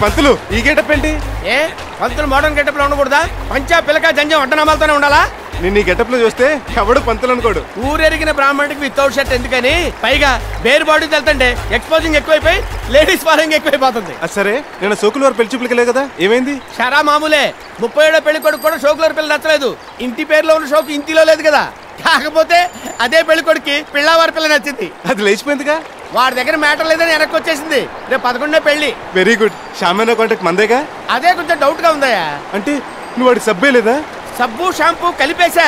పంతులు ఈ గెటప్ ఏంటి? ఏ పంతులు modern getup లో ఉండకూడదా? పంచా పిలక జంజం అడ్డనామాలతోనే ఉండాలా? నేను ఈ గెటప్ లో చూస్తే ఎవడు పంతులు అనుకోడు. ఊరెరిగిన బ్రాహ్మణుడికి వితౌట్ షర్ట్ ఎందుకని, పైగా బేర్ బాడీ వెళ్తుంటే ఎక్స్పోజింగ్ ఎక్కువైపోయి లేడీస్ ఫాలోయింగ్ ఎక్కువైపోతుంది. సరే నేను సోకులు వారు పెళ్లి చూపులకే కదా, ఏమైంది? షరా మామూలే. 37 పెళ్లి కొడుకు కూడా షోకులర్ పిల్ల నచ్చలేదు. ఇంటి పేరులో ఉన్న షోకు ఇంటిలో లేదు కదా. కాకపోతే అదే పెళ్లి కొడుకు పిల్లవారి పిల్ల నచ్చింది. అది లేచిపోయిందిగా. వాడి దగ్గర మ్యాటర్ లేదని వెనక్కి వచ్చేసింది. రేపు 11 పెళ్లి. Very good. షామేనా కాంటాక్ట్ మందేగా? అదే కొంచెం డౌట్ గా ఉందయ్యా. అంటే నువ్వు వాడికి సబ్బే లేదా? సబ్బు షాంపూ కలిపేశా.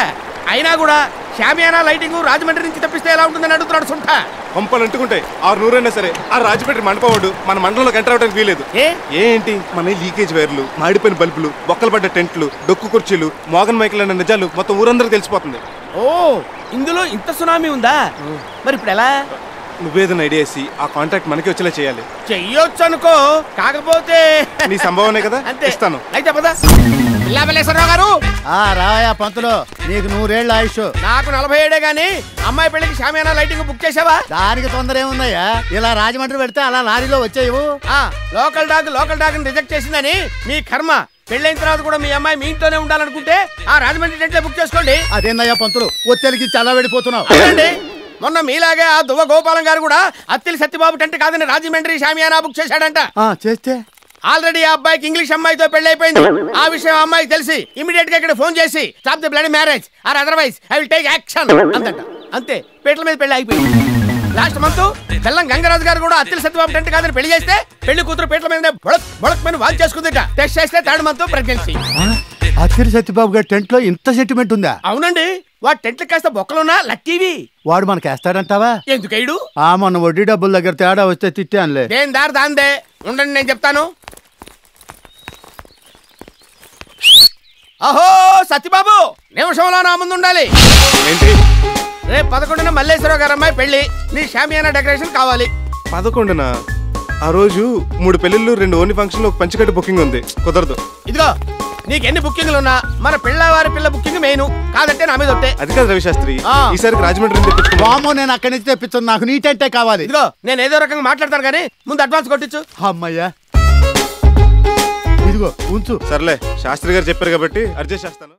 అయినా కూడా షామియానా లైటింగ్ రాజమండ్రి నుంచి తప్పిస్తే ఎలా ఉంటుందని అడుగుతున్నాడు సుంఠ. పంపలు అంటుకుంటాయి 600 అయినా సరే ఆ రాజమండ్రి మండపవాడు మన మండలంలోకి ఎంటర్ అవడానికి వీలేదు. ఏంటి మన లీకేజ్ వైర్లు, మాడిపోయిన బల్బులు, బొక్కలు పడ్డ టెంట్లు, డొక్కు కుర్చీలు, మోగన్ మైకులు అన్న నిజాలు మొత్తం ఊరందరూ తెలిసిపోతుంది. ఓ ఇందులో ఇంత సునామీ ఉందా? మరి ఇప్పుడు ఎలా? నువ్వేదైనా ఐడియా వేసి ఆ కాంట్రాక్ట్ మనకి వచ్చేలా చేయాలి. చెయ్యొచ్చు అనుకో, కాకపోతే నీ సంభవనే కదా. ఇస్తాను. అయితే పద. పిల్లాబలేశ్వరరావు గారు రాయా పంతులు, నీకు 100 ఏళ్ళ ఆయుష్. నాకు 47 గానీ అమ్మాయి పెళ్లికి షామియానా లైటింగ్ బుక్ చేసావా? దానికి తొందర ఏముందయ్యా, ఇలా రాజమండ్రి పెడితే అలా లారీలో వచ్చేయవు. లోకల్ డాగ్ రిజెక్ట్ చేసిందని మీ కర్మ. పెళ్ళైన తర్వాత కూడా మీ అమ్మాయి మీ ఇంట్లోనే ఉండాలనుకుంటే ఆ రాజమండ్రి టెంట్లో బుక్ చేసుకోండి. అదేందయ్యా పంతులు, ఒత్తిడికి చల్ల వెళ్ళిపోతున్నావు. మొన్న మీలాగే ఆ దువ్వ గోపాలం గారు కూడా అత్తిలి సత్యబాబు టెంట్ కాదని రాజమండ్రి షామియానా బుక్ చేశాడంట. చేస్తే ఆల్రెడీ ఆ అబ్బాయికి ఇంగ్లీష్ అమ్మాయితో పెళ్లి అయిపోయింది. ఆ విషయం అమ్మాయికి తెలిసి ఇమీడియట్ గా ఇక్కడ ఫోన్ చేసి stop the bloody marriage or otherwise I will take action అందంట. అంతే, పీటల మీద పెళ్లి అయిపోయింది. లాస్ట్ మంత్ తెల్లం గంగరాజు గారు కూడా అత్తిలి సత్యబాబు టెంట్ కాదని పెళ్లి చేస్తే పెళ్లి కూతురు పీటల మీద బొడక్ మీద వాల్ చేసుకుందిట. టెస్ట్ చేస్తే 3rd మంత్ ప్రెగ్నెన్సీ. అత్తిరి సత్యబాబు గారి టెంట్ లో ఇంత సెంటిమెంట్ ఉందా? అవునండి. వాడు టెంట్ కాస్త బొక్కలున్నా లక్కీవి. వాడు మనకేస్తాడంటావా? ఎందుకైడు? మొన్న వడ్డీ డబ్బుల దగ్గర తేడా వస్తే తిట్టానులే. దేని దారి దాందే. ఉండండి నేను చెప్తాను. అహో సత్యబాబు, నిమిషంలో నా ముందు ఉండాలి. ఏంటి? రేపు 11న మల్లేశ్వరరావు గారు అమ్మాయి పెళ్లి. నీ షామియానా డెకరేషన్ కావాలి. 11న? ఆ రోజు 3 పెళ్లిళ్ళు, 2 ఓన్లీ ఫంక్షన్లు, ఒక పంచకట్టు బుకింగ్ ఉంది. కుదరదు. ఇదిగో నీకెన్ని బుకింగ్లు ఉన్నా మన పిల్లవారి పిల్ల బుకింగ్ మెయిన్. కాదంటే నా మీద ఒట్టే. అది కాదు రవిశాస్త్రి, ఈసారికి రాజమండ్రి వామో, నేను అక్కడి నుంచి తెప్పించాను. నాకు నీ టెంటే కావాలి. ఇదిగో నేను ఏదో రకంగా మాట్లాడతాను కానీ ముందు అడ్వాన్స్ కొట్టించు. అమ్మయ్యా, ఇదిగో ఉంచు. సర్లే, శాస్త్రి గారు చెప్పారు కాబట్టి అడ్జస్ట్ చేస్తాను.